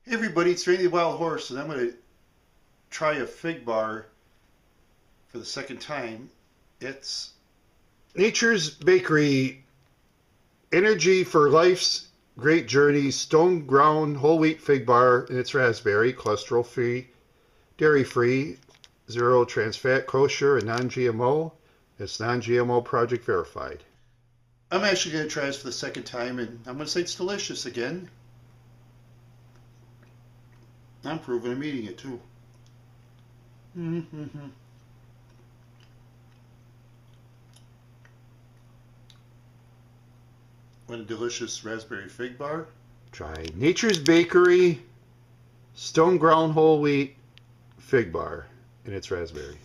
Hey everybody, it's Randy the Wild Horse, and I'm going to try a fig bar for the second time. It's Nature's Bakery Energy for Life's Great Journey Stone Ground Whole Wheat Fig Bar, and it's raspberry, cholesterol free, dairy free, zero trans fat, kosher, and non-GMO. It's non-GMO project verified. I'm actually going to try this for the second time, and I'm going to say it's delicious again. I'm proving I'm eating it too. What a delicious raspberry fig bar. Try Nature's Bakery Stone Ground Whole Wheat Fig Bar, and it's raspberry.